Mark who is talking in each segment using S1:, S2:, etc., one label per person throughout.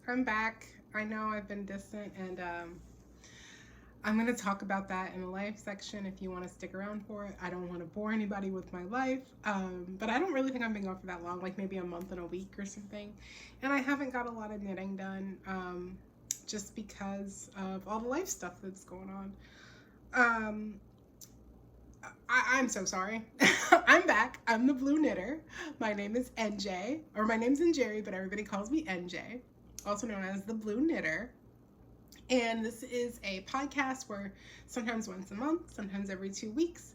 S1: I'm back. I know I've been distant, and I'm going to talk about that in the life section if you want to stick around for it. I don't want to bore anybody with my life, but I don't really think I've been gone for that long, like maybe a month and a week or something. And I haven't got a lot of knitting done just because of all the life stuff that's going on. Um, I'm so sorry. I'm back. I'm the Blue Knitter. My name is NJ, or my name's Njeri, but everybody calls me NJ, also known as the Blue Knitter. And this is a podcast where sometimes once a month, sometimes every 2 weeks,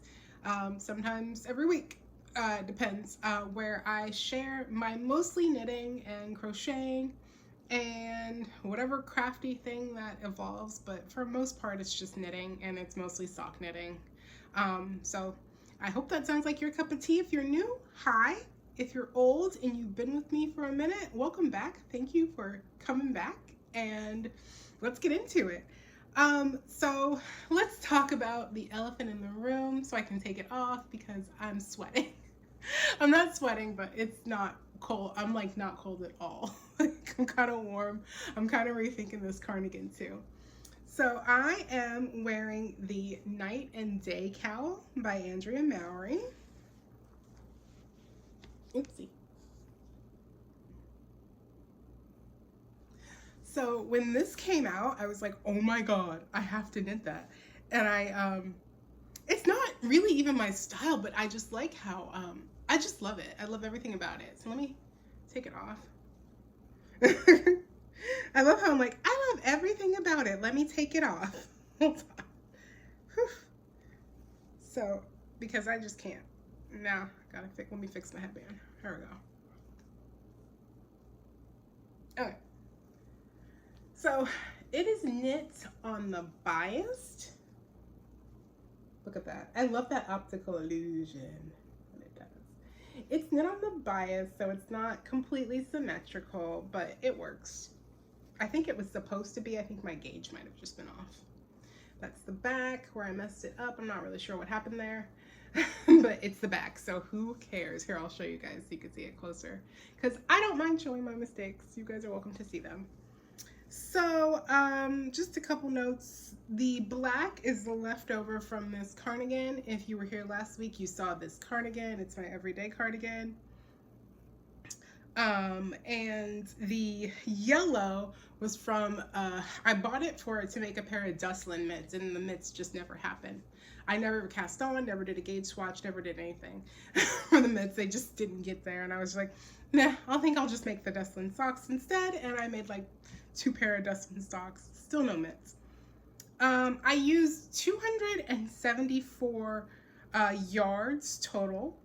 S1: sometimes every week, depends, where I share my mostly knitting and crocheting and whatever crafty thing that evolves, but for most part it's just knitting, and it's mostly sock knitting. So I hope that sounds like your cup of tea. If you're new, hi. If you're old and you've been with me for a minute, welcome back. Thank you for coming back, and let's get into it. So let's talk about the elephant in the room so I can take it off because I'm sweating. I'm not sweating, but it's not cold. I'm like not cold at all. Like, I'm kind of warm. I'm kind of rethinking this cardigan too. So I am wearing the Night and Day KAL by Andrea Mowry. Oopsie. So when this came out, I was like, oh my God, I have to knit that. And it's not really even my style, but I just like how, I just love it. I love everything about it. So let me take it off. I love how I'm like, I love everything about it. Let me take it off. Hold on. So, because I just can't. Now, let me fix my headband. Here we go. Okay. So, it is knit on the biased. Look at that. I love that optical illusion when it does. It's knit on the bias, so it's not completely symmetrical, but it works. I think it was supposed to be. I think my gauge might have just been off. That's the back where I messed it up. I'm not really sure what happened there, but it's the back, so who cares? Here, I'll show you guys so you can see it closer, because I don't mind showing my mistakes. You guys are welcome to see them. So, just a couple notes. The black is the leftover from this cardigan. If you were here last week, you saw this cardigan. It's my everyday cardigan. And the yellow was from, I bought it to make a pair of Dustland mitts, and the mitts just never happened. I never cast on, never did a gauge swatch, never did anything for the mitts. They just didn't get there, and I was like, nah, I think I'll just make the Dustland socks instead, and I made like 2 pair of Dustland socks, still no mitts. I used 274 yards total,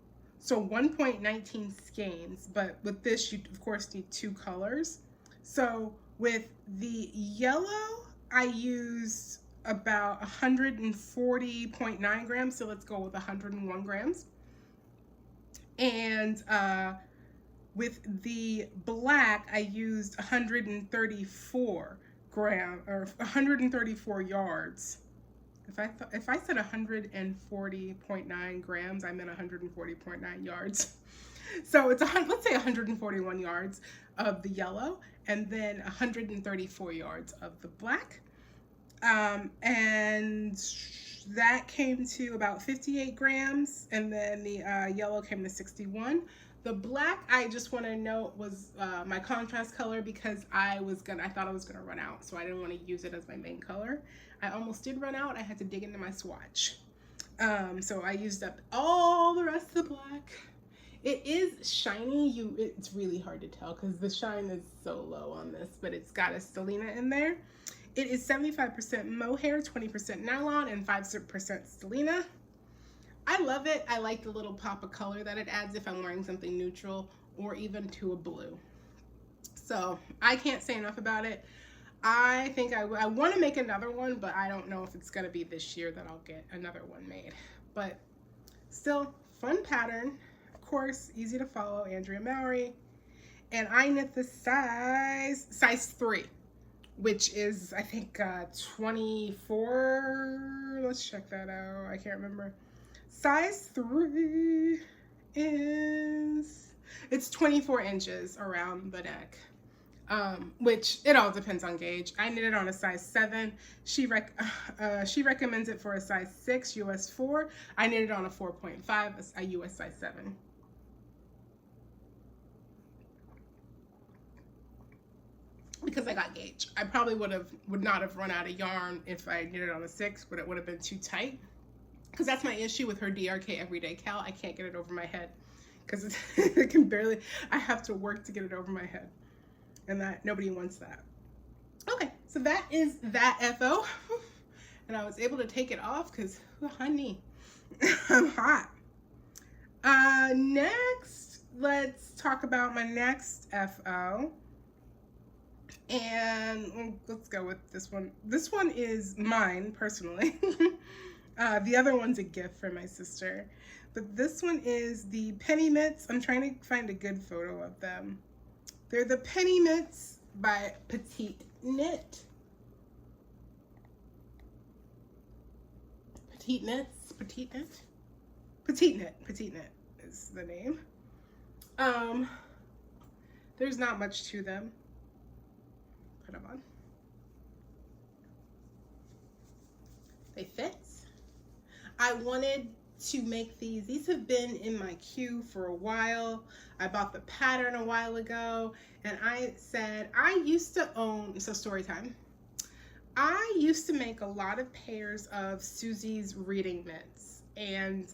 S1: so 1.19 skeins, but with this you of course need 2 colors. So with the yellow I used about 140.9 grams, so let's go with 101 grams. And with the black I used 134 gram, or 134 yards. If I said 140.9 grams, I meant 140.9 yards. So it's let's say 141 yards of the yellow, and then 134 yards of the black, and that came to about 58 grams, and then the yellow came to 61. The black, I just want to note, was my contrast color because I thought I was gonna run out, so I didn't want to use it as my main color. I almost did run out. I had to dig into my swatch. So I used up all the rest of the black. It is shiny. It's really hard to tell because the shine is so low on this, but it's got a stellina in there. It is 75% mohair, 20% nylon, and 5% stellina. I love it. I like the little pop of color that it adds if I'm wearing something neutral or even to a blue. So I can't say enough about it. I think I want to make another one, but I don't know if it's going to be this year that I'll get another one made. But still, fun pattern. Of course, easy to follow, Andrea Mowry. And I knit the size 3, which is, I think, 24. Let's check that out. I can't remember. Size 3 is, it's 24 inches around the neck. which it all depends on gauge. I knit it on a size 7. She recommends it for a size 6, US 4. I knit it on a 4.5, a US size 7. Because I got gauge. I probably would not have run out of yarn if I knit it on a 6, but it would have been too tight. Because that's my issue with her DRK Everyday KAL. I can't get it over my head because it can barely. I have to work to get it over my head, and that nobody wants that. Okay, so that is that FO, and I was able to take it off because, honey, I'm hot. Next, let's talk about my next FO. And let's go with this one. This one is mine, personally. The other one's a gift from my sister. But this one is the Penny Mitts. I'm trying to find a good photo of them. They're the Penny Mitts by Petite Knit. Petite Knits? Petite Knit? Petite Knit. Petite Knit is the name. There's not much to them. Put them on. They fit. I wanted to make these. These have been in my queue for a while. I bought the pattern a while ago, and I said I used to own, so story time. I used to make a lot of pairs of Susie's reading mitts, and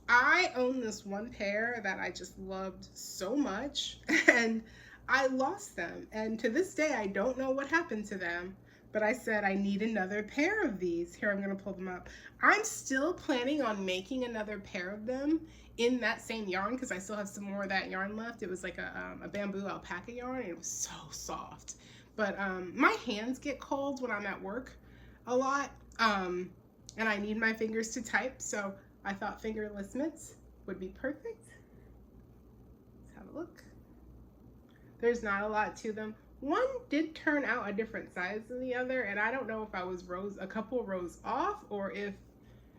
S1: I own this one pair that I just loved so much, and I lost them, and to this day I don't know what happened to them, but I said I need another pair of these. Here, I'm gonna pull them up. I'm still planning on making another pair of them in that same yarn because I still have some more of that yarn left. It was like a bamboo alpaca yarn, and it was so soft. But my hands get cold when I'm at work a lot, and I need my fingers to type, so I thought fingerless mitts would be perfect. Let's have a look. There's not a lot to them. One did turn out a different size than the other, and I don't know if I was a couple rows off or if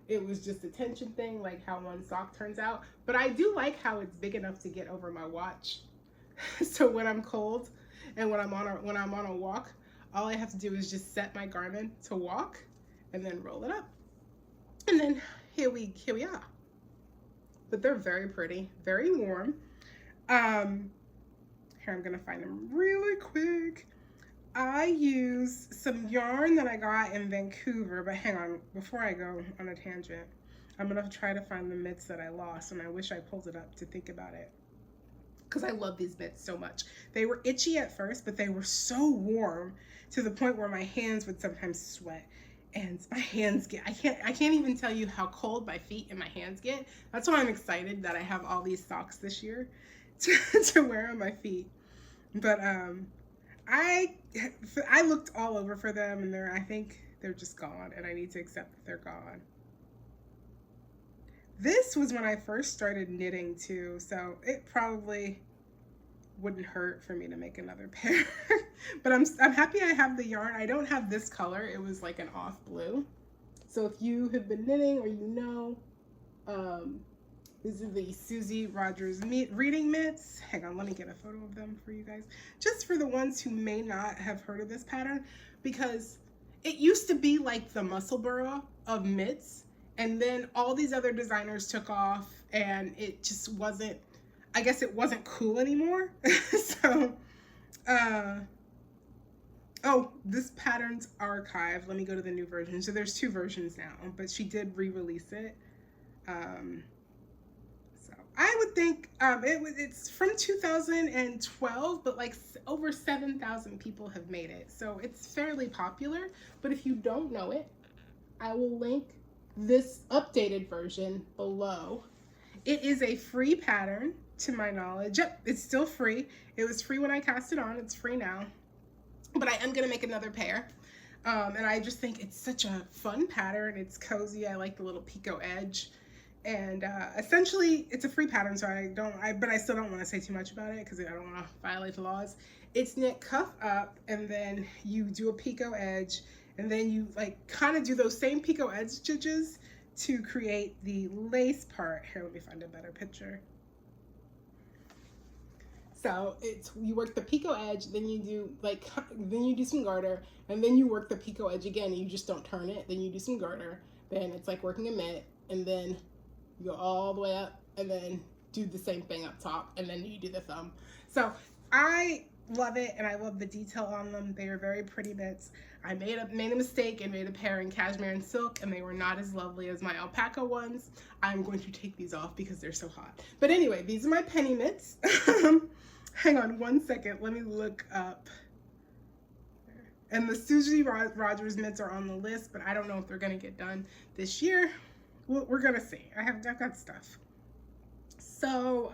S1: it was just a tension thing, like how one sock turns out. But I do like how it's big enough to get over my watch. So when I'm cold and when I'm on a walk, all I have to do is just set my garment to walk and then roll it up. And then here we are. But they're very pretty, very warm. Here, I'm gonna find them really quick. I use some yarn that I got in Vancouver, but hang on, before I go on a tangent, I'm gonna try to find the mitts that I lost, and I wish I pulled it up to think about it, because I love these mitts so much. They were itchy at first, but they were so warm to the point where my hands would sometimes sweat, and my hands get, I can't even tell you how cold my feet and my hands get. That's why I'm excited that I have all these socks this year to wear on my feet. But I looked all over for them, and I think they're just gone, and I need to accept that they're gone. This was when I first started knitting too, so it probably wouldn't hurt for me to make another pair. But I'm happy I have the yarn. I don't have this color. It was like an off blue. So if you have been knitting or you know, this is the Susie Rogers reading mitts. Hang on, let me get a photo of them for you guys. Just for the ones who may not have heard of this pattern, because it used to be like the Musselburgh of mitts, and then all these other designers took off, and it just wasn't, I guess it wasn't cool anymore. So, oh, this pattern's archived. Let me go to the new version. So there's 2 versions now, but she did re-release it. I would think it's from 2012, but like over 7,000 people have made it. So it's fairly popular, but if you don't know it, I will link this updated version below. It is a free pattern to my knowledge. Yep, it's still free. It was free when I cast it on. It's free now, but I am gonna make another pair. And I just think it's such a fun pattern. It's cozy. I like the little picot edge. And essentially, it's a free pattern, so but I still don't want to say too much about it because I don't want to violate the laws. It's knit cuff up, and then you do a picot edge, and then you like kind of do those same picot edge stitches to create the lace part. Here, let me find a better picture. So you work the picot edge, then you do some garter, and then you work the picot edge again. You just don't turn it. Then you do some garter. Then it's like working a mitt, and then you go all the way up, and then do the same thing up top, and then you do the thumb. So I love it, and I love the detail on them. They are very pretty mitts. I made a mistake and made a pair in cashmere and silk, and they were not as lovely as my alpaca ones. I'm going to take these off because they're so hot. But anyway, these are my penny mitts. Hang on one second. Let me look up. And the Susie Rogers mitts are on the list, but I don't know if they're going to get done this year. We're going to see. I've got stuff. So,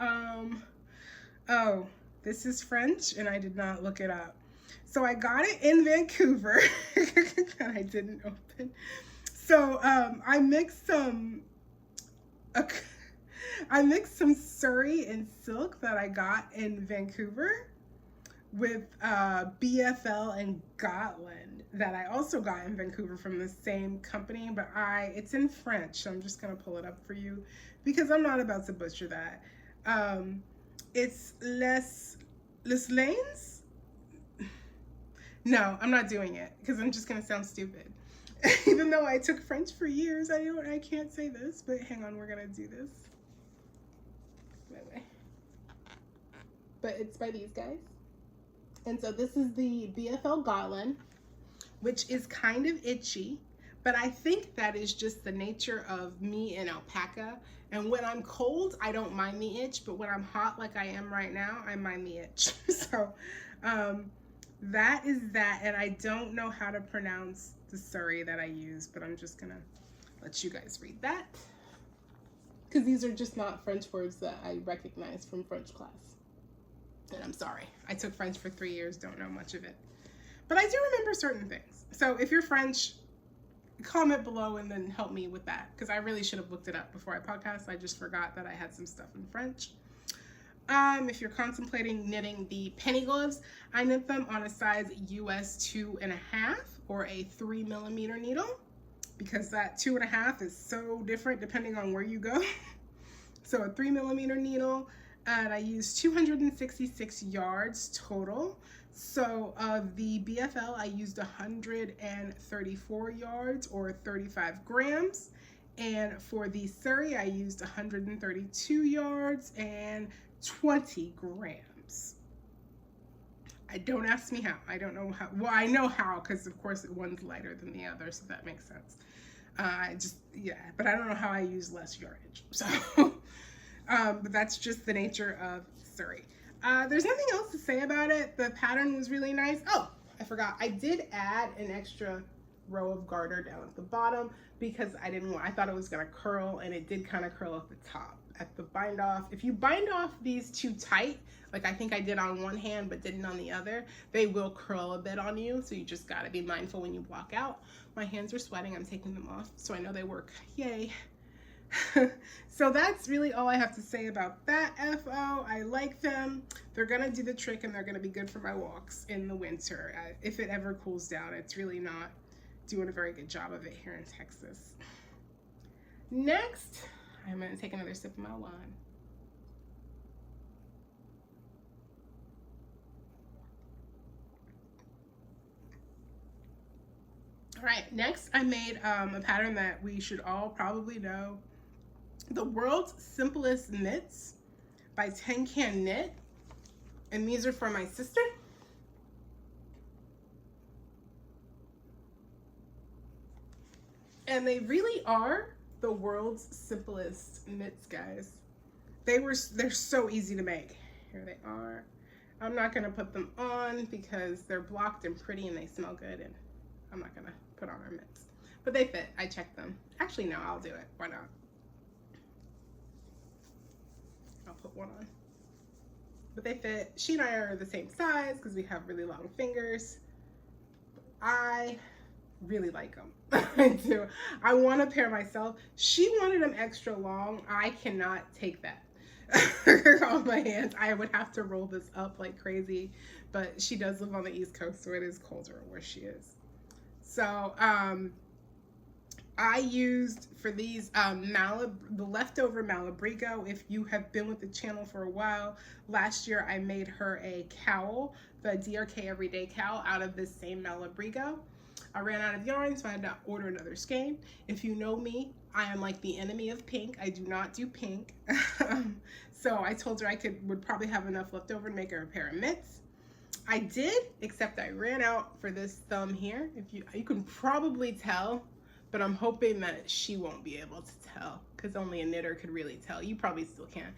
S1: oh, this is French, and I did not look it up. So I got it in Vancouver, and I didn't open. So I mixed some Surrey and silk that I got in Vancouver with BFL and Gotland that I also got in Vancouver from the same company, but it's in French, so I'm just gonna pull it up for you because I'm not about to butcher that. It's Les Lanes. No, I'm not doing it because I'm just gonna sound stupid. Even though I took French for years, I can't say this, but hang on, we're gonna do this. Wait. But it's by these guys. And so this is the BFL Gotland, which is kind of itchy, but I think that is just the nature of me and alpaca. And when I'm cold, I don't mind the itch, but when I'm hot like I am right now, I mind the itch. So that is that, and I don't know how to pronounce the Surrey that I use, but I'm just gonna let you guys read that because these are just not French words that I recognize from French class. And I'm sorry, I took French for 3 years, don't know much of it, but I do remember certain things. So if you're French, comment below and then help me with that because I really should have looked it up before I podcast. I just forgot that I had some stuff in French. If you're contemplating knitting the penny gloves, I knit them on a size US 2.5 or a 3mm needle because that 2.5 is so different depending on where you go. So a 3mm needle, and I use 266 yards total. So of the BFL, I used 134 yards or 35 grams. And for the Surrey, I used 132 yards and 20 grams. Don't ask me how. I don't know how. Well, I know how because of course one's lighter than the other, so that makes sense. But I don't know how I use less yardage. So, but that's just the nature of Surrey. There's nothing else to say about it. The pattern was really nice. Oh, I forgot. I did add an extra row of garter down at the bottom because I thought it was gonna curl, and it did kind of curl at the top. At the bind off, if you bind off these too tight, like I think I did on one hand but didn't on the other, they will curl a bit on you, so you just got to be mindful when you block out. My hands are sweating, I'm taking them off so I know they work. Yay. So that's really all I have to say about that. FO, I like them. They're gonna do the trick and they're gonna be good for my walks in the winter. If it ever cools down, it's really not doing a very good job of it here in Texas. Next, I'm going to take another sip of my wine. All right, next I made a pattern that we should all probably know. The World's Simplest Knits by 10 Can Knit. And these are for my sister. And they really are the world's simplest knits, guys. They're so easy to make. Here they are. I'm not gonna put them on because they're blocked and pretty and they smell good, and I'm not gonna put on our mitts. But they fit, I checked them. Actually, no, I'll do it, why not? I'll put one on. But they fit. She and I are the same size because we have really long fingers. I really like them. I do. I want a pair myself. She wanted them extra long. I cannot take that on my hands. I would have to roll this up like crazy, but she does live on the East Coast, so it is colder where she is. So I used for these the leftover Malabrigo. If you have been with the channel for a while, last year I made her a cowl, the DRK Everyday Cowl, out of this same Malabrigo. I ran out of yarn, so I had to order another skein. If you know me, I am like the enemy of pink. I do not do pink. So I told her I would probably have enough left over to make her a pair of mitts. I did, except I ran out for this thumb here. If you can probably tell, but I'm hoping that she won't be able to tell, because only a knitter could really tell. You probably still can.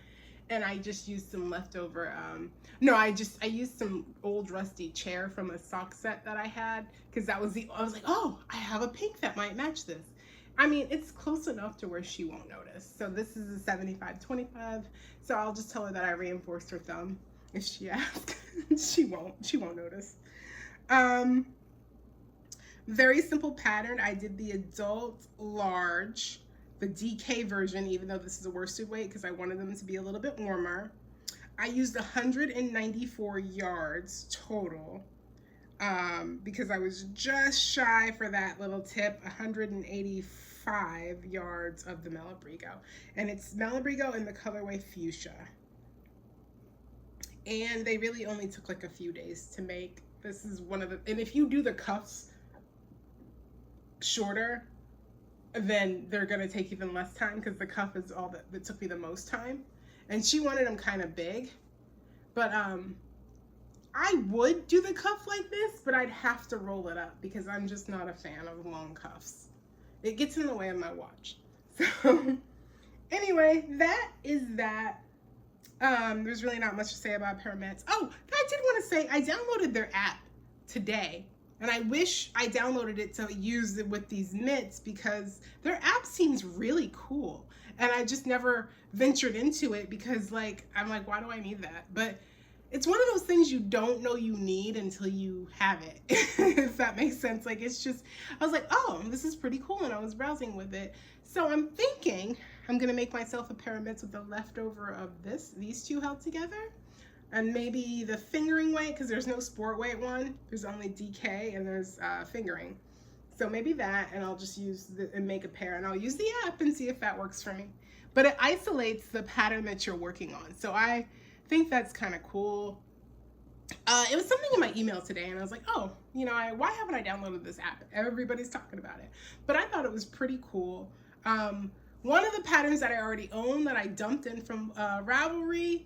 S1: And I just used some leftover, I used some old rusty chair from a sock set that I had, because I was like, oh, I have a pink that might match this. I mean, it's close enough to where she won't notice. So this is a 75-25, so I'll just tell her that I reinforced her thumb. If she asks, she won't notice. Very simple pattern. I did the adult large, the DK version, even though this is a worsted weight, because I wanted them to be a little bit warmer. I used 194 yards total, because I was just shy for that little tip, 185 yards of the Malabrigo. And it's Malabrigo in the colorway Fuchsia. And they really only took like a few days to make. This is one of the, and if you do the cuffs shorter, then they're gonna take even less time, because the cuff is all that took me the most time. And she wanted them kind of big, but I would do the cuff like this, but I'd have to roll it up because I'm just not a fan of long cuffs. It gets in the way of my watch. So anyway, that is that. There's really not much to say about Paramets. Oh, I did want to say I downloaded their app today, and I wish I downloaded it to use it with these mitts, because their app seems really cool, and I just never ventured into it because, like, I'm like, why do I need that? But it's one of those things you don't know you need until you have it, if that makes sense. Like, it's just, I was like, oh, this is pretty cool, and I was browsing with it. So I'm thinking I'm gonna make myself a pair of mitts with the leftover of these two held together, and maybe the fingering weight, because there's no sport weight one. There's only DK and there's fingering. So maybe that, and I'll just use and make a pair, and I'll use the app and see if that works for me. But it isolates the pattern that you're working on, so I think that's kind of cool. It was something in my email today, and I was like, oh, you know, why haven't I downloaded this app? Everybody's talking about it, but I thought it was pretty cool. One of the patterns that I already own that I dumped in from Ravelry,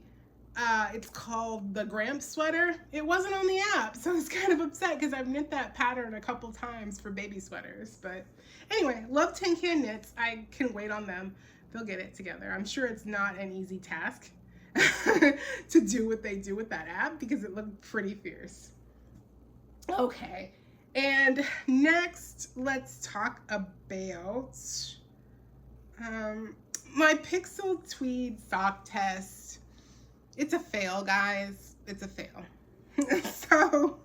S1: it's called the Gramps sweater. It wasn't on the app, so I was kind of upset because I've knit that pattern a couple times for baby sweaters. But anyway, love Tin Can Knits. I can wait on them. They'll get it together. I'm sure it's not an easy task to do what they do with that app, because it looked pretty fierce. Okay, and next let's talk about my Pixel Tweed sock test. It's a fail, guys. It's a fail. So,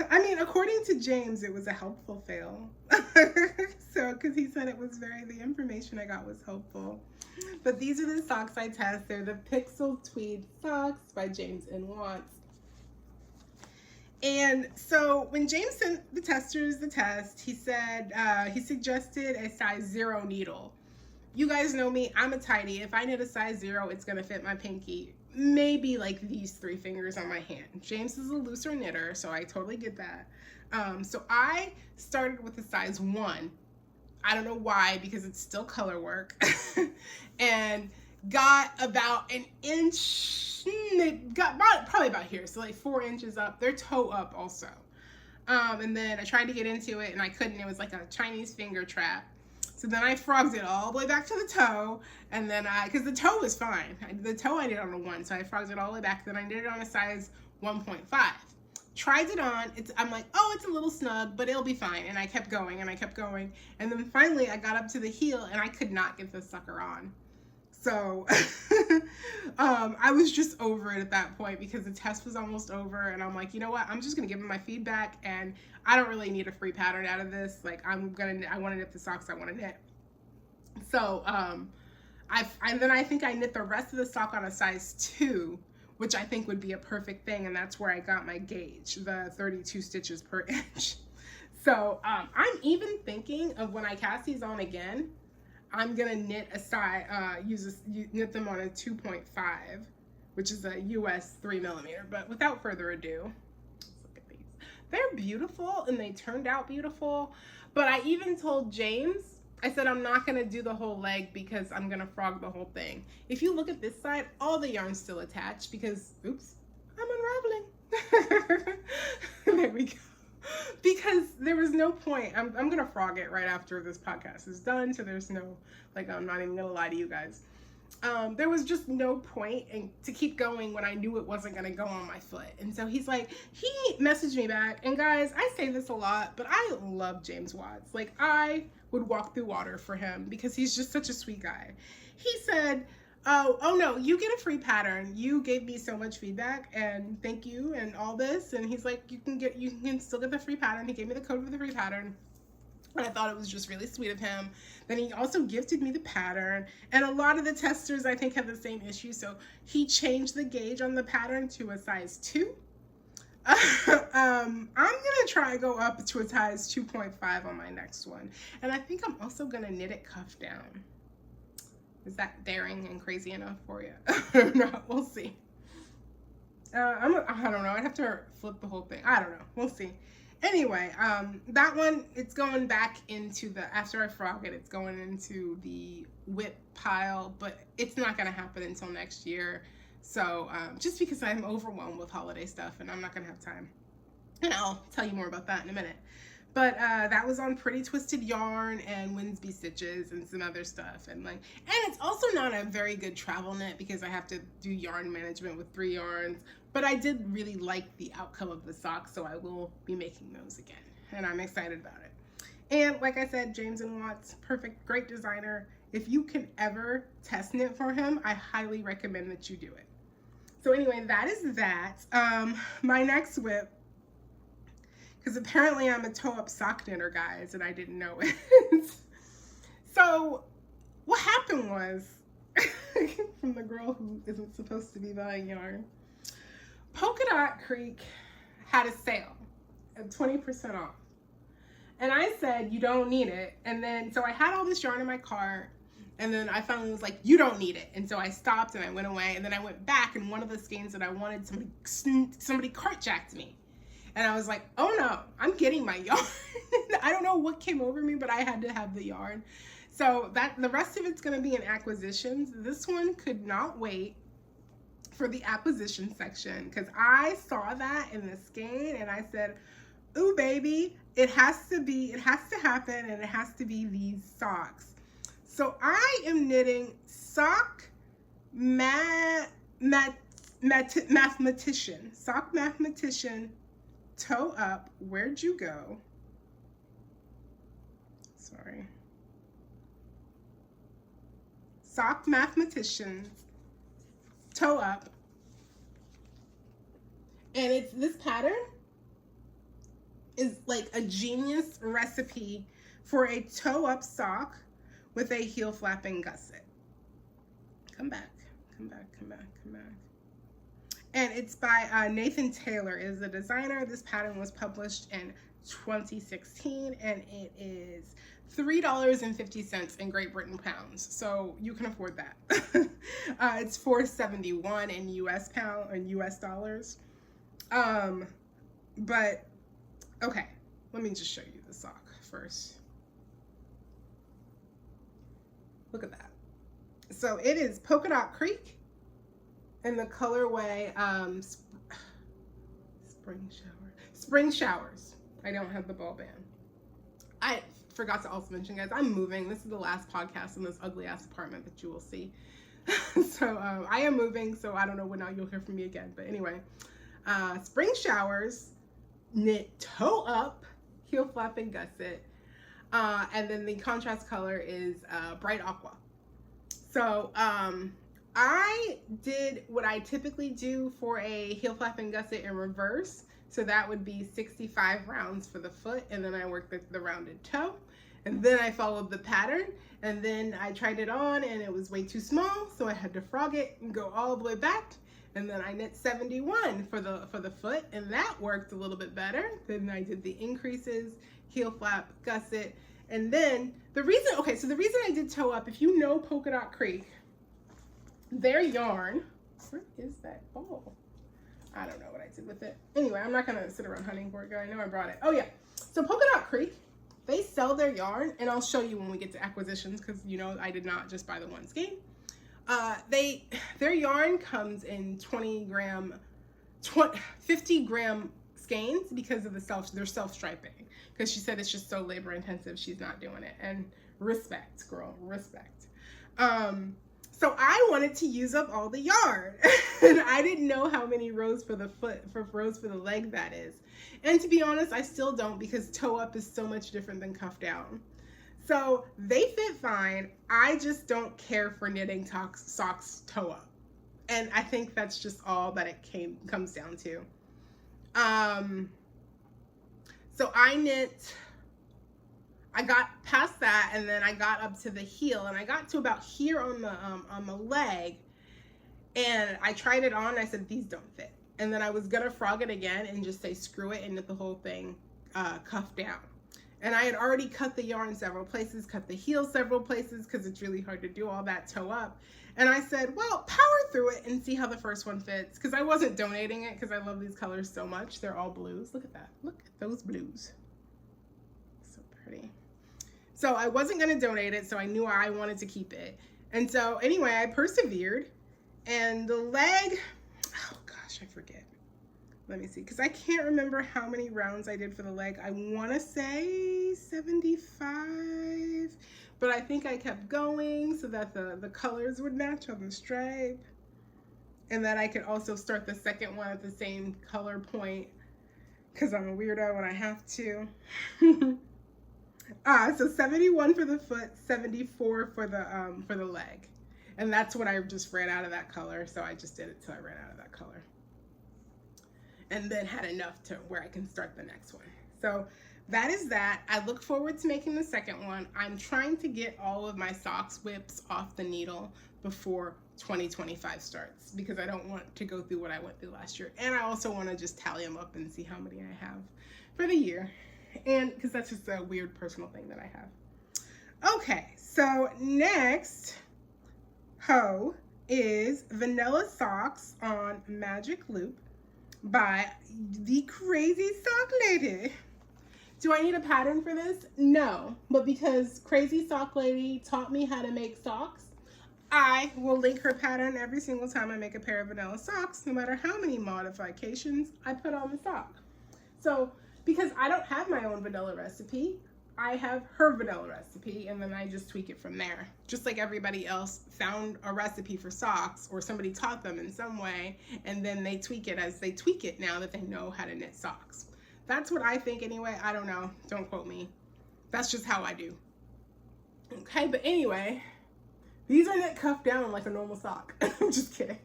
S1: I mean, according to James, it was a helpful fail. So, because he said the information I got was helpful. But these are the socks I test. They're the Pixel Tweed socks by James in Watts. And so when James sent the testers the test, he said, he suggested a size 0 needle. You guys know me, I'm a tighty. If I knit a size 0, it's gonna fit my pinky. Maybe like these 3 fingers on my hand. James is a looser knitter, so I totally get that. So I started with a size 1. I don't know why, because it's still color work. And got about an inch, it got probably about here, so like 4 inches up. They're toe up also. And then I tried to get into it and I couldn't. It was like a Chinese finger trap. So then I frogged it all the way back to the toe, and then because the toe was fine. The toe I did on a 1, so I frogged it all the way back. Then I did it on a size 1.5. Tried it on, I'm like, oh, it's a little snug, but it'll be fine. And I kept going and I kept going. And then finally I got up to the heel and I could not get the sucker on. So I was just over it at that point because the test was almost over, and I'm like, you know what? I'm just gonna give him my feedback, and I don't really need a free pattern out of this. Like, I want to knit the socks I want to knit. So then I think I knit the rest of the sock on a size 2, which I think would be a perfect thing, and that's where I got my gauge, the 32 stitches per inch. So I'm even thinking of when I cast these on again, I'm gonna knit a side, knit them on a 2.5, which is a US 3mm. But without further ado, let's look at these. They're beautiful and they turned out beautiful. But I even told James, I said I'm not gonna do the whole leg because I'm gonna frog the whole thing. If you look at this side, all the yarn's still attached because, oops, I'm unraveling. There we go. Because there was no point. I'm gonna frog it right after this podcast is done, so there's no, like, I'm not even gonna lie to you guys. There was just no point to keep going when I knew it wasn't gonna go on my foot. And so he messaged me back, and guys, I say this a lot, but I love James Watts. Like, I would walk through water for him because he's just such a sweet guy. He said, oh no, you get a free pattern. You gave me so much feedback and thank you and all this. And he's like, you can still get the free pattern. He gave me the code for the free pattern. And I thought it was just really sweet of him. Then he also gifted me the pattern. And a lot of the testers, I think, have the same issue. So he changed the gauge on the pattern to a size 2. I'm gonna try to go up to a size 2.5 on my next one. And I think I'm also gonna knit it cuff down. Is that daring and crazy enough for you? No, we'll see. I don't know. I'd have to flip the whole thing. I don't know. We'll see. Anyway, that one, it's going back into after I frog it, it's going into the whip pile, but it's not going to happen until next year. So just because I'm overwhelmed with holiday stuff and I'm not going to have time. And I'll tell you more about that in a minute. But that was on Pretty Twisted Yarn and Winsby Stitches and some other stuff. And it's also not a very good travel knit because I have to do yarn management with 3 yarns. But I did really like the outcome of the socks, so I will be making those again. And I'm excited about it. And like I said, James and Watts, perfect, great designer. If you can ever test knit for him, I highly recommend that you do it. So anyway, that is that. My next whip, because apparently I'm a toe-up sock knitter, guys, and I didn't know it. So what happened was, from the girl who isn't supposed to be buying yarn, Polka Dot Creek had a sale at 20% off. And I said, you don't need it. And then, so I had all this yarn in my cart, and then I finally was like, you don't need it. And so I stopped and I went away, and then I went back, and one of the skeins that I wanted, somebody cart jacked me. And I was like, oh no, I'm getting my yarn. I don't know what came over me, but I had to have the yarn. So the rest of it's gonna be in acquisitions. This one could not wait for the acquisition section because I saw that in the skein and I said, ooh baby, it has to happen, and it has to be these socks. So I am knitting sock mathematician, toe up. Where'd you go? Sorry. Sock mathematician, toe up. And it's this pattern is like a genius recipe for a toe up sock with a heel flapping gusset. Come back. And it's by Nathan Taylor is the designer. This pattern was published in 2016 and it is $3.50 in Great Britain pounds. So you can afford that. It's $4.71 in US dollars. But okay, let me just show you the sock first. Look at that. So it is Polka Dot Creek in the colorway Spring Showers. I don't have the ball band. I forgot to also mention, guys, I'm moving. This is the last podcast in this ugly ass apartment that you will see. So I am moving, so I don't know when you'll hear from me again. But anyway, Spring Showers, knit toe up, heel flapping gusset, and then the contrast color is bright aqua. So I did what I typically do for a heel flapping gusset in reverse. So that would be 65 rounds for the foot, and then I worked the rounded toe, and then I followed the pattern, and then I tried it on and it was way too small, so I had to frog it and go all the way back, And then I knit 71 for the foot, and that worked a little bit better. Then I did the increases, heel flap, gusset, and then the reason I did toe up, if you know Polka Dot Creek, their yarn, where is that ball? I don't know what I did with it. Anyway, I'm not gonna sit around hunting for it. I know I brought it. Oh yeah, so Polka Dot Creek, they sell their yarn, and I'll show you when we get to acquisitions, because you know I did not just buy the one skein. Their yarn comes in 50 gram skeins because of their self-striping, because she said it's just so labor intensive, she's not doing it. And respect, girl, respect. So I wanted to use up all the yarn and I didn't know how many rows for the rows for the leg that is. And to be honest, I still don't, because toe up is so much different than cuff down. So they fit fine. I just don't care for knitting socks toe up. And I think that's just all that it comes down to. So I got past that, and then I got up to the heel, and I got to about here on the leg, and I tried it on. I said, these don't fit. And then I was gonna frog it again and just say screw it and knit the whole thing cuff down. And I had already cut the yarn several places, cut the heel several places, because it's really hard to do all that toe up. And I said, well, power through it and see how the first one fits, because I wasn't donating it because I love these colors so much. They're all blues. Look at that. Look at those blues. So pretty. So I wasn't going to donate it, so I knew I wanted to keep it. And so anyway, I persevered, and the leg, oh gosh, I forget. Let me see, because I can't remember how many rounds I did for the leg. I want to say 75, but I think I kept going so that the colors would match on the stripe, and that I could also start the second one at the same color point, because I'm a weirdo and I have to. So 71 for the foot, 74 for the leg. And that's when I just ran out of that color, so I just did it till I ran out of that color. And then had enough to where I can start the next one. So that is that. I look forward to making the second one. I'm trying to get all of my socks whips off the needle before 2025 starts, because I don't want to go through what I went through last year. And I also want to just tally them up and see how many I have for the year. And because that's just a weird personal thing that I have. Okay, so next hoe is Vanilla Socks on Magic Loop by the Crazy Sock Lady. Do I need a pattern for this? No, but because Crazy Sock Lady taught me how to make socks, I will link her pattern every single time I make a pair of vanilla socks, no matter how many modifications I put on the sock. So because I don't have my own vanilla recipe, I have her vanilla recipe, and then I just tweak it from there. Just like everybody else found a recipe for socks, or somebody taught them in some way, and then they tweak it as they tweak it now that they know how to knit socks. That's what I think anyway. I don't know. Don't quote me. That's just how I do. Okay, but anyway, these are knit cuffed down like a normal sock. I'm just kidding.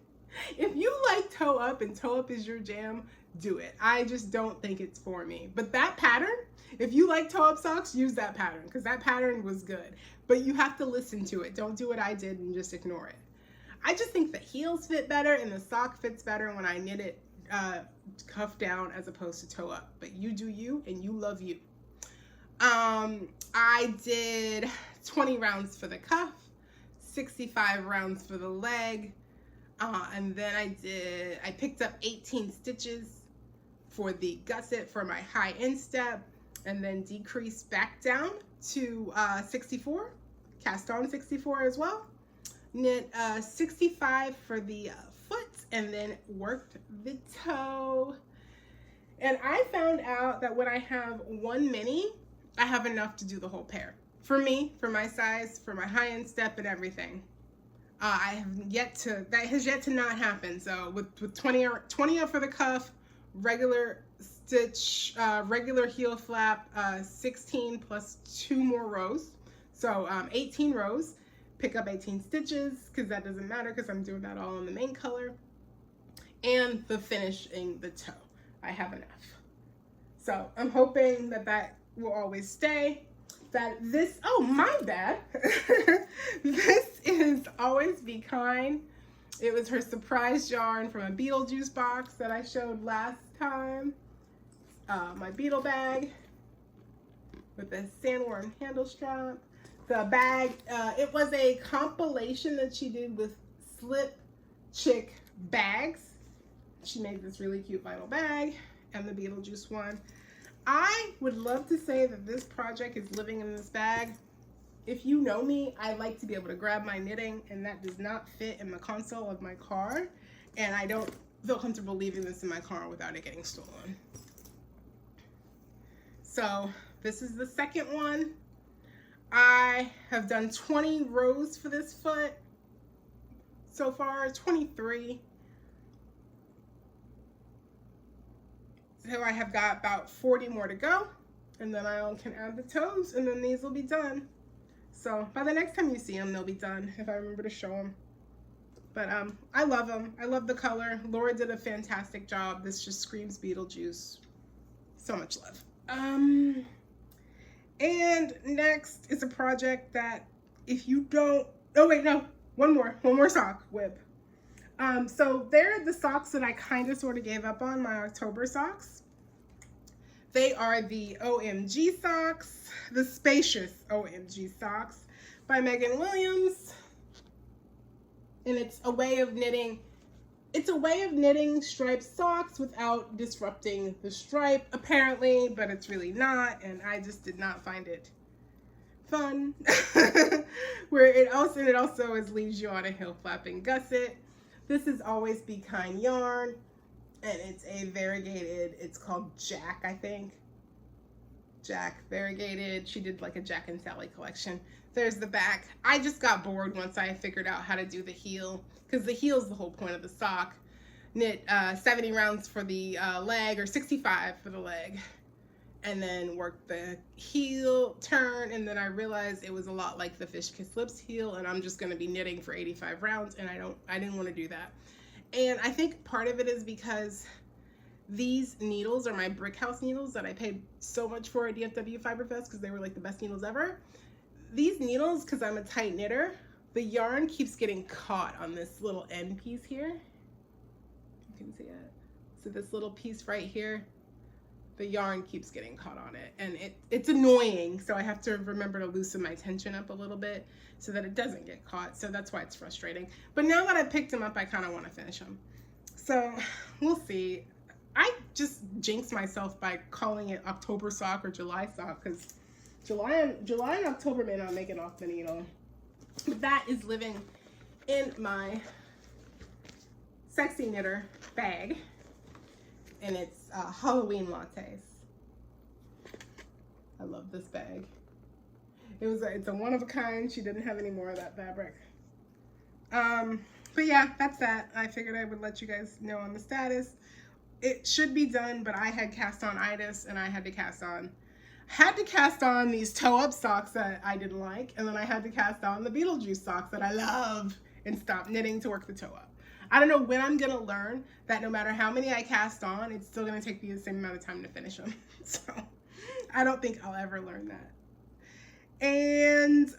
S1: If you like toe up and toe up is your jam, do it. I just don't think it's for me. But that pattern, if you like toe up socks, use that pattern, because that pattern was good. But you have to listen to it. Don't do what I did and just ignore it. I just think the heels fit better and the sock fits better when I knit it cuff down as opposed to toe up. But you do you, and you love you. I did 20 rounds for the cuff, 65 rounds for the leg, and then I picked up 18 stitches for the gusset for my high instep, and then decreased back down to 64, cast on 64 as well, knit 65 for the foot, and then worked the toe. And I found out that when I have one mini, I have enough to do the whole pair. For me, for my size, for my high instep and everything. That has yet to not happen. So with 20 up for the cuff, regular stitch, regular heel flap, 16 plus 2 more rows. So 18 rows, pick up 18 stitches, because that doesn't matter because I'm doing that all in the main color. And the finishing the toe, I have enough. So I'm hoping that that will always stay. That this, oh my bad, this is Always Be Kind It was her surprise yarn from a Beetlejuice box that I showed last time. My beetle bag with the sandworm handle strap. The bag, it was a compilation that she did with Slip Chick bags. She made this really cute vinyl bag and the Beetlejuice one. I would love to say that this project is living in this bag. If you know me, I like to be able to grab my knitting, and that does not fit in the console of my car, and I don't feel comfortable leaving this in my car without it getting stolen. So this is the second one. I have done 20 rows for this foot so far, 23. So I have got about 40 more to go, and then I can add the toes, and then these will be done. So by the next time you see them, they'll be done, if I remember to show them. But I love them. I love the color. Laura did a fantastic job. This just screams Beetlejuice. So much love. And next is a project that if you don't, oh wait, no, one more sock whip. So they're the socks that I kind of sort of gave up on, my October socks. They are the OMG socks, the Spacious OMG socks by Megan Williams. And it's a way of knitting, striped socks without disrupting the stripe, apparently, but it's really not, and I just did not find it fun. Where it also leaves you on a heel flapping gusset. This is Always Be Kind yarn, and it's a variegated, it's called Jack, I think. Jack variegated. She did like a Jack and Sally collection. There's the back. I just got bored once I figured out how to do the heel, because the heel is the whole point of the sock. Knit 70 rounds for the leg, or 65 for the leg, and then work the heel turn, and then I realized it was a lot like the Fish Kiss Lips heel, and I'm just going to be knitting for 85 rounds, and I didn't want to do that. And I think part of it is because these needles are my Brick House needles that I paid so much for at DFW Fiber Fest because they were like the best needles ever. These needles, because I'm a tight knitter, the yarn keeps getting caught on this little end piece here. You can see it. So this little piece right here, the yarn keeps getting caught on it, and it's annoying, so I have to remember to loosen my tension up a little bit so that it doesn't get caught. So that's why it's frustrating. But now that I picked them up, I kind of want to finish them. So we'll see. I just jinxed myself by calling it October sock or July sock, because July and October may not make it off the needle. But that is living in my Sexy Knitter bag, and it's Halloween lattes. I love this bag. It's a one of a kind. She didn't have any more of that fabric. But yeah, that's that. I figured I would let you guys know on the status. It should be done, but I had cast on itis, and I had to cast on these toe-up socks that I didn't like, and then I had to cast on the Beetlejuice socks that I love and stop knitting to work the toe-up. I don't know when I'm gonna learn that no matter how many I cast on, it's still gonna take me the same amount of time to finish them. So I don't think I'll ever learn that. And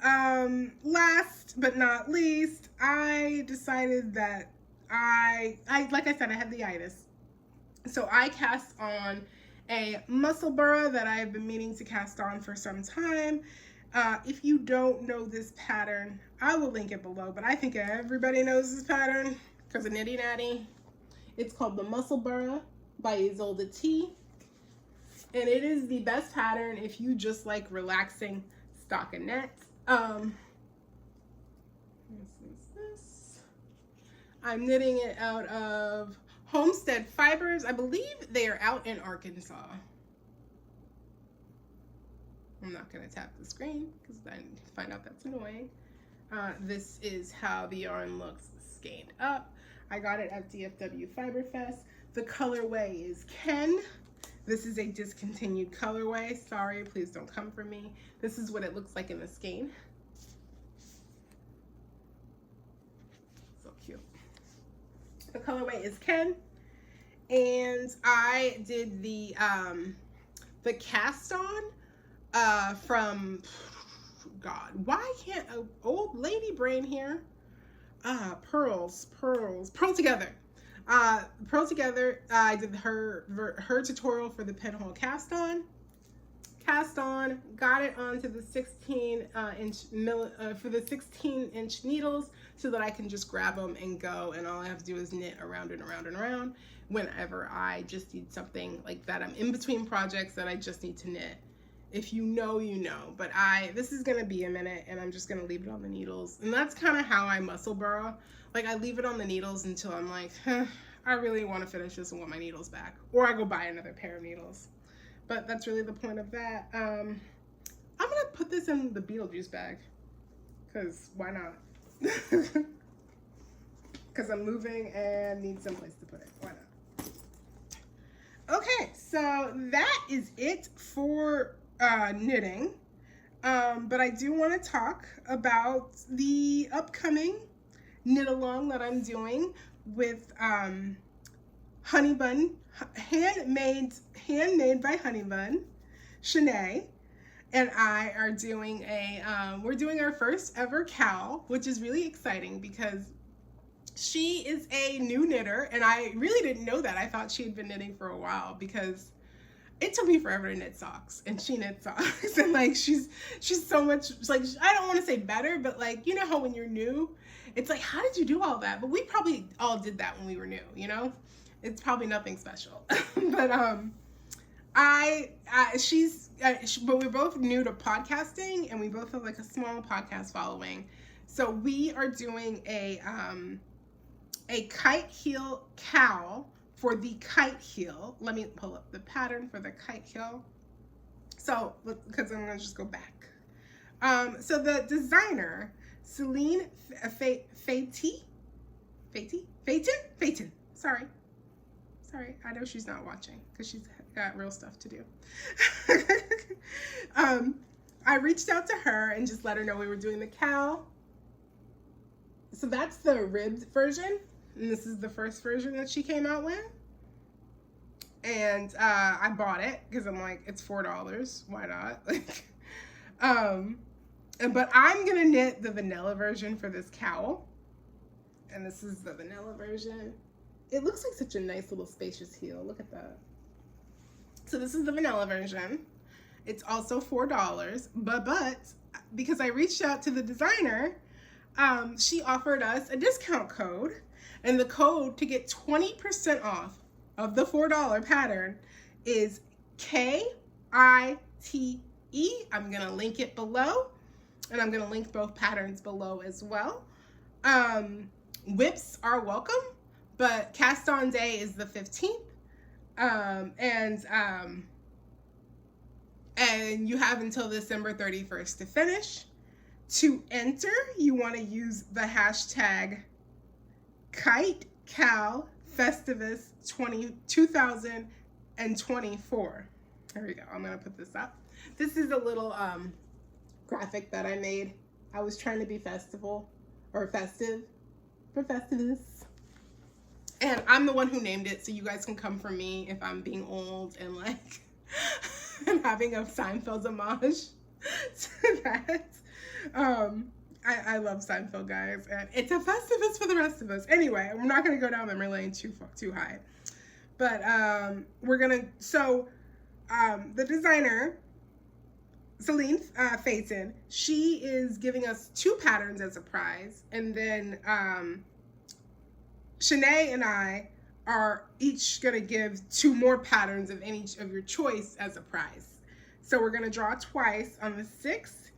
S1: last but not least, I decided that like I said, I had the itis. So I cast on a muscle burra that I've been meaning to cast on for some time. If you don't know this pattern, I will link it below, but I think everybody knows this pattern because of Nitty Natty. It's called the Muscle Burra by Isolde T. And it is the best pattern if you just like relaxing stockinette. This. I'm knitting it out of Homestead Fibers. I believe they are out in Arkansas. I'm not going to tap the screen because I find out that's annoying. This is how the yarn looks skeined up. I got it at DFW Fiber Fest. The colorway is Ken. This is a discontinued colorway. Sorry, please don't come for me. This is what it looks like in the skein. So cute. The colorway is Ken, and I did the cast on from, God, why can't old lady brain here Pearl Together. Pearl Together, I did her tutorial for the pinhole cast on, got it onto the 16-inch needles so that I can just grab them and go, and all I have to do is knit around and around and around whenever I just need something like that. I'm in between projects that I just need to knit. If you know, you know, but this is gonna be a minute, and I'm just gonna leave it on the needles, and that's kind of how I muscle burrow. Like, I leave it on the needles until I'm like, I really want to finish this and want my needles back, or I go buy another pair of needles. But that's really the point of that. I'm gonna put this in the Beetlejuice bag, because why not? Because I'm moving and need some place to put it. Why not? Okay, so that is it for knitting. But I do want to talk about the upcoming knit along that I'm doing with Honey Bun, handmade by Honey Bun. Shanae and I are doing we're doing our first ever KAL, which is really exciting because she is a new knitter, and I really didn't know that. I thought she had been knitting for a while because it took me forever to knit socks, and she knits socks, and like she's so much, like, I don't want to say better, but like, you know how when you're new, it's like, how did you do all that? But we probably all did that when we were new, you know? It's probably nothing special. But but we're both new to podcasting, and we both have like a small podcast following. So we are doing a kite heel KAL for the kite heel. Let me pull up the pattern for the kite heel. So, because I'm gonna just go back. So the designer, Celine Phaeton. Sorry, I know she's not watching because she's got real stuff to do. I reached out to her and just let her know we were doing the KAL. So that's the ribbed version, and this is the first version that she came out with. And I bought it because I'm like, it's $4, why not? Like, but I'm gonna knit the vanilla version for this KAL, and this is the vanilla version. It looks like such a nice little spacious heel. Look at that. So this is the vanilla version. It's also $4, but because I reached out to the designer, she offered us a discount code, and the code to get 20% off of the $4 pattern is KITE. I'm gonna link it below, and I'm gonna link both patterns below as well. Whips are welcome, but cast on day is the 15th. And you have until December 31st to finish. To enter, you want to use the hashtag Kite KAL Festivus 2024. There we go. I'm gonna put this up. This is a little graphic that I made. I was trying to be festive for Festivus. And I'm the one who named it, so you guys can come for me if I'm being old and like and having a Seinfeld homage to that. I love Seinfeld, guys, and it's a Festivus for the rest of us. Anyway, we're not gonna go down memory lane too high, but we're gonna. So the designer, Celine Phaeton, she is giving us 2 patterns as a prize, and then Shanae and I are each gonna give 2 more patterns of any of your choice as a prize. So we're gonna draw twice on the 6th,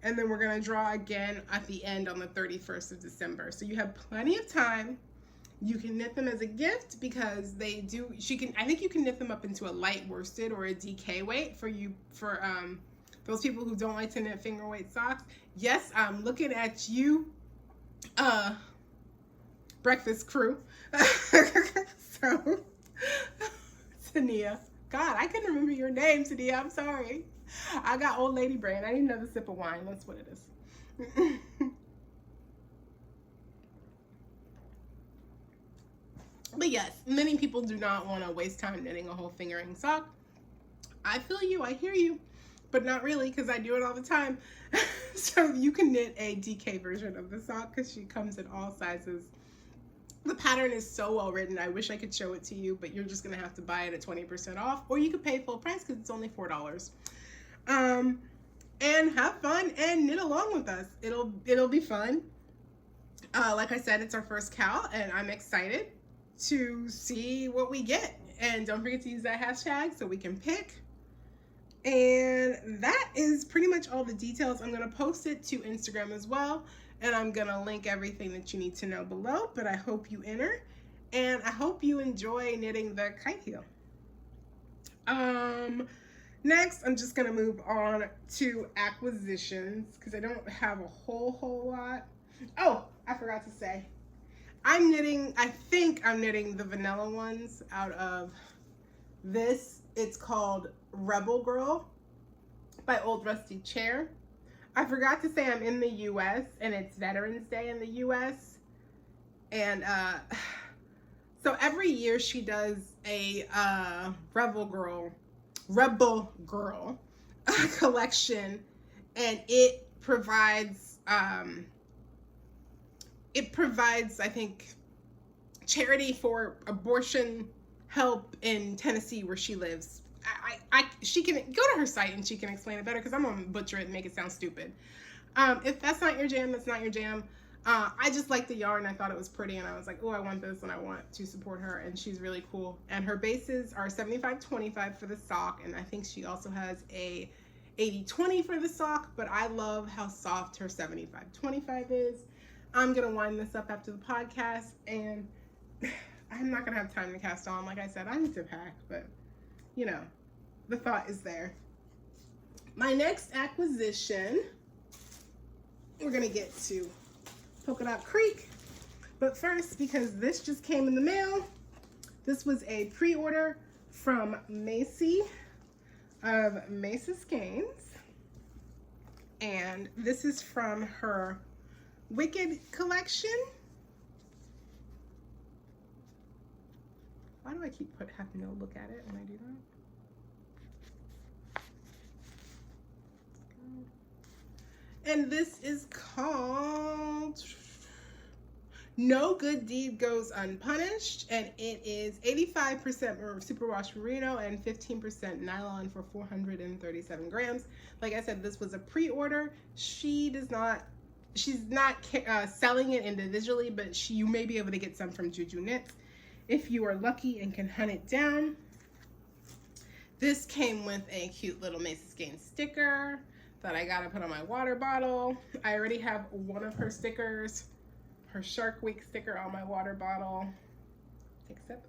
S1: and then we're gonna draw again at the end on the 31st of December. So you have plenty of time. You can knit them as a gift because they do. I think you can knit them up into a light worsted or a DK weight for those people who don't like to knit finger weight socks. Yes, I'm looking at you, breakfast crew. So, Tania. God, I couldn't remember your name, Tania. I'm sorry. I got old lady brain. I need another sip of wine. That's what it is. But yes, many people do not want to waste time knitting a whole fingering sock. I feel you. I hear you. but not really because I do it all the time. So you can knit a DK version of the sock because she comes in all sizes. The pattern is so well written. I wish I could show it to you, but you're just going to have to buy it at 20% off, or you could pay full price because it's only $4. And have fun and knit along with us. It'll be fun. Like I said, it's our first KAL, and I'm excited to see what we get. And don't forget to use that hashtag so we can pick. And that is pretty much all the details. I'm going to post it to Instagram as well, and I'm going to link everything that you need to know below. But I hope you enter, and I hope you enjoy knitting the kite heel. Next, I'm just going to move on to acquisitions because I don't have a whole lot. Oh, I forgot to say, I think I'm knitting the vanilla ones out of this. It's called Rebel Girl by Old Rusty Chair. I forgot to say I'm in the US and it's Veterans Day in the US. And so every year she does a Rebel Girl collection, and it provides I think charity for abortion help in Tennessee where she lives. She can go to her site and she can explain it better because I'm gonna butcher it and make it sound stupid. If that's not your jam, that's not your jam. I just like the yarn. I thought it was pretty, and I was like, oh, I want this, and I want to support her, and she's really cool. And her bases are 75-25 for the sock, and I think she also has a 80-20 for the sock, but I love how soft her 75-25 is. I'm gonna wind this up after the podcast, and I'm not gonna have time to cast on. Like I said, I need to pack, but you know, the thought is there. My next acquisition, we're gonna get to Polka Dot Creek, but first, because this just came in the mail, this was a pre-order from Macy of Mesa Skeins, and this is from her Wicked collection. Why do I keep having to look at it when I do that? And this is called No Good Deed Goes Unpunished, and it is 85% superwash merino and 15% nylon for 437 grams. Like I said, this was a pre-order. She's not selling it individually, but you may be able to get some from Juju Knits if you are lucky and can hunt it down. This came with a cute little Mesa Skeins sticker that I gotta put on my water bottle. I already have one of her stickers, her Shark Week sticker, on my water bottle. Take a sip.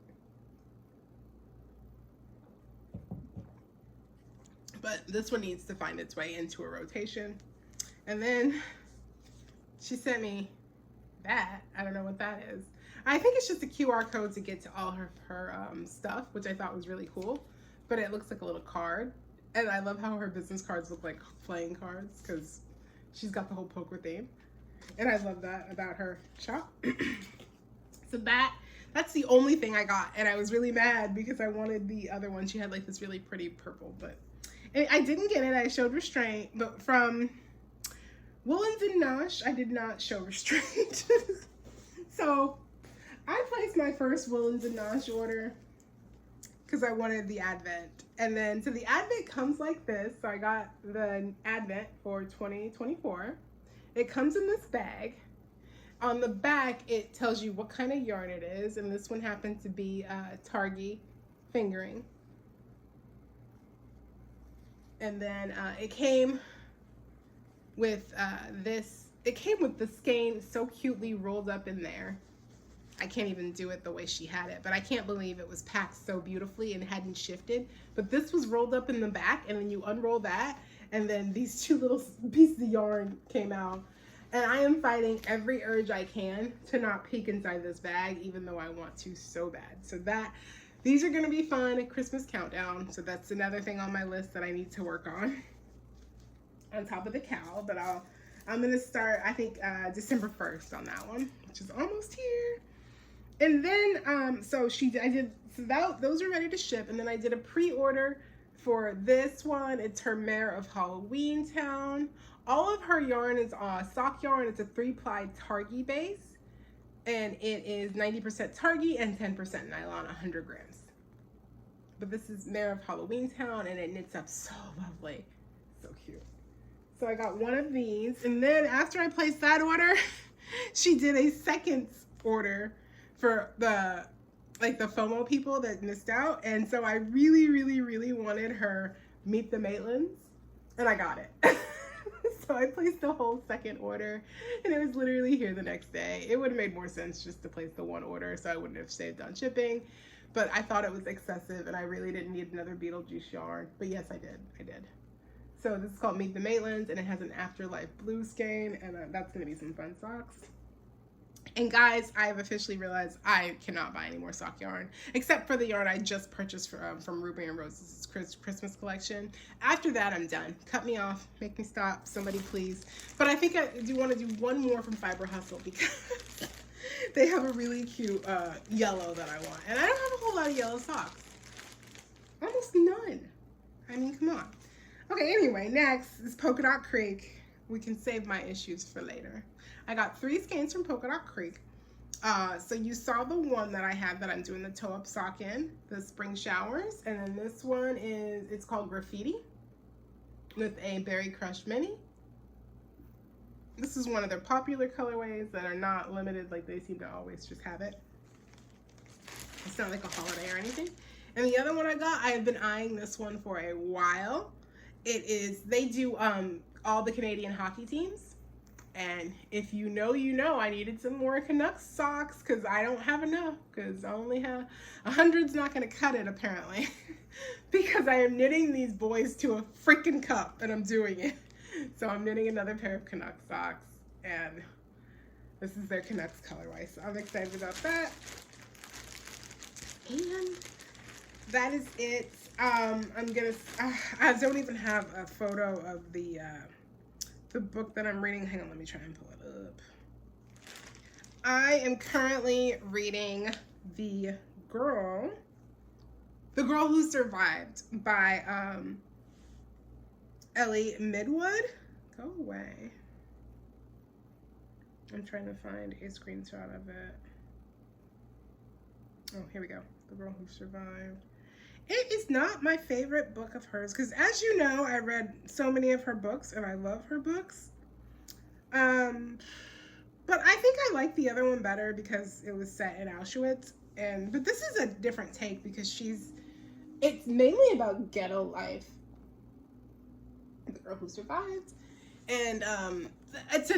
S1: But this one needs to find its way into a rotation. And then she sent me that. I don't know what that is. I think it's just a QR code to get to all her stuff, which I thought was really cool. But it looks like a little card. And I love how her business cards look like playing cards because she's got the whole poker theme. And I love that about her shop. So that's the only thing I got. And I was really mad because I wanted the other one. She had like this really pretty purple, but I didn't get it. I showed restraint, but from Woolens and Nosh, I did not show restraint. So I placed my first Woolens and Nosh order because I wanted the Advent. And then, so the Advent comes like this. So I got the Advent for 2024. It comes in this bag. On the back, it tells you what kind of yarn it is. And this one happened to be Targi fingering. And then it came with it came with the skein so cutely rolled up in there. I can't even do it the way she had it, but I can't believe it was packed so beautifully and hadn't shifted. But this was rolled up in the back, and then you unroll that, and then these two little pieces of yarn came out. And I am fighting every urge I can to not peek inside this bag, even though I want to so bad. So these are gonna be fun. Christmas countdown. So that's another thing on my list that I need to work on top of the KAL. But I'm gonna start, I think, December 1st on that one, which is almost here. And then, those are ready to ship. And then I did a pre-order For this one, it's her Mare of Halloween Town. All of her yarn is sock yarn. It's a 3-ply Targhee base, and it is 90% Targhee and 10% nylon, 100 grams. But this is Mare of Halloween Town, and it knits up so lovely. So cute. So I got one of these, and then after I placed that order, she did a second order for the FOMO people that missed out. And so I really, really, really wanted her Meet the Maitlands, and I got it. So I placed the whole second order, and it was literally here the next day. It would have made more sense just to place the one order, so I wouldn't have saved on shipping. But I thought it was excessive, and I really didn't need another Beetlejuice yarn. But yes, I did. So this is called Meet the Maitlands, and it has an Afterlife blue skein, and that's going to be some fun socks. And guys, I have officially realized I cannot buy any more sock yarn, except for the yarn I just purchased from Ruby and Rose's Christmas collection. After that, I'm done. Cut me off, make me stop, somebody please. But I think I do want to do one more from Fiber Hustle, because they have a really cute yellow that I want. And I don't have a whole lot of yellow socks. Almost none. I mean, come on. Okay, anyway, next is Polka Dot Creek. We can save my issues for later. I got 3 skeins from Polka Dot Creek. So you saw the one that I had that I'm doing the toe-up sock in, the Spring Showers. And then this one it's called Graffiti with a Berry Crush Mini. This is one of their popular colorways that are not limited, like they seem to always just have it. It's not like a holiday or anything. And the other one I got, I have been eyeing this one for a while. They do all the Canadian hockey teams. And if you know, you know, I needed some more Canucks socks because I don't have enough, because I only have 100's not going to cut it apparently. Because I am knitting these boys to a freaking cup, and I'm doing it. So I'm knitting another pair of Canucks socks, and this is their Canucks colorway. So I'm excited about that. And that is it. I don't even have a photo of the book that I'm reading. Hang on, let me try and pull it up. I am currently reading The Girl Who Survived by Ellie Midwood. Go away. I'm trying to find a screenshot of it. Oh, here we go. The Girl Who Survived. It is not my favorite book of hers, because as you know, I read so many of her books, and I love her books. But I think I like the other one better because it was set in Auschwitz. But this is a different take because it's mainly about ghetto life. The Girl Who Survived. And it's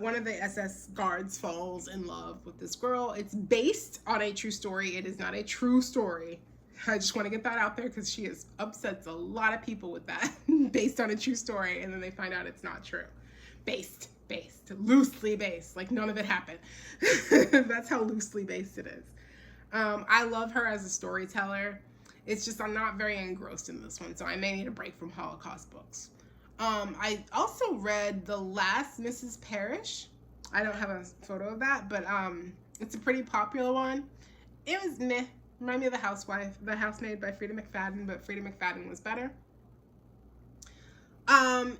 S1: one of the SS guards falls in love with this girl. It's based on a true story. It is not a true story. I just want to get that out there because she upsets a lot of people with that. Based on a true story, and then they find out it's not true. Based, loosely based, like none of it happened. That's how loosely based it is. I love her as a storyteller. It's just I'm not very engrossed in this one, so I may need a break from Holocaust books. I also read The Last Mrs. Parrish. I don't have a photo of that, but it's a pretty popular one. It was meh. Remind me of The Housemaid by Frida McFadden, but Frida McFadden was better.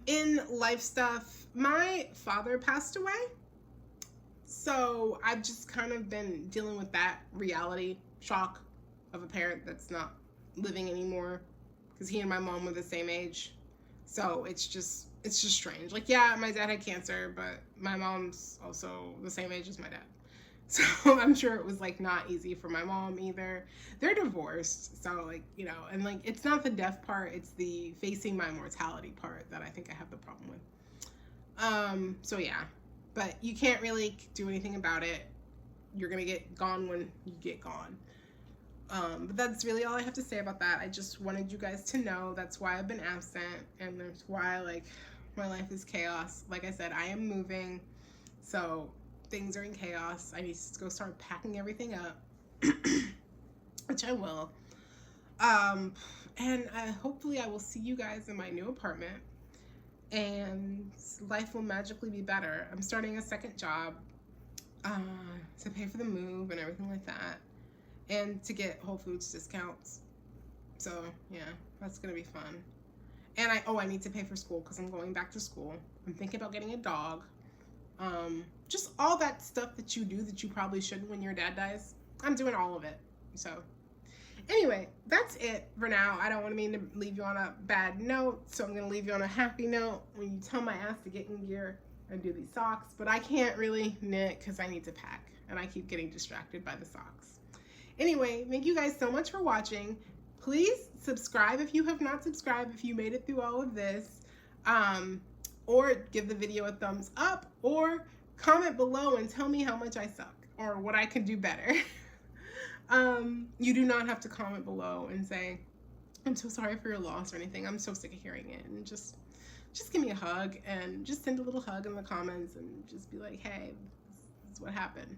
S1: In life stuff, my father passed away. So I've just kind of been dealing with that reality shock of a parent that's not living anymore, because he and my mom were the same age. So it's just strange. Like, yeah, my dad had cancer, but my mom's also the same age as my dad. So I'm sure it was like not easy for my mom either. They're divorced. So like, you know, and like, it's not the death part, it's the facing my mortality part that I think I have the problem with. So yeah, but you can't really do anything about it. You're going to get gone when you get gone. But that's really all I have to say about that. I just wanted you guys to know that's why I've been absent, and that's why like my life is chaos. Like I said, I am moving. So things are in chaos. I need to go start packing everything up, which I will. And hopefully I will see you guys in my new apartment, and life will magically be better. I'm starting a second job to pay for the move and everything like that, and to get Whole Foods discounts. So yeah, that's gonna be fun. And I need to pay for school because I'm going back to school. I'm thinking about getting a dog. Just all that stuff that you do that you probably shouldn't when your dad dies. I'm doing all of it. So anyway, that's it for now. I don't want to mean to leave you on a bad note, so I'm going to leave you on a happy note. When you tell my ass to get in gear and do these socks, but I can't really knit because I need to pack, and I keep getting distracted by the socks. Anyway, thank you guys so much for watching. Please subscribe if you have not subscribed, if you made it through all of this, or give the video a thumbs up, or comment below and tell me how much I suck or what I can do better. You do not have to comment below and say, I'm so sorry for your loss or anything. I'm so sick of hearing it. And just give me a hug, and just send a little hug in the comments and just be like, hey, this is what happened.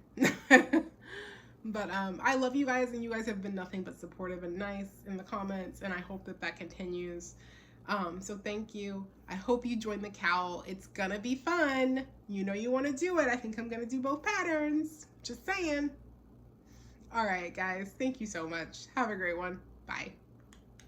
S1: But I love you guys, and you guys have been nothing but supportive and nice in the comments, and I hope that that continues. So thank you. I hope you join the KAL. It's gonna be fun. You know you want to do it. I think I'm gonna do both patterns. Just saying. All right, guys. Thank you so much. Have a great one. Bye.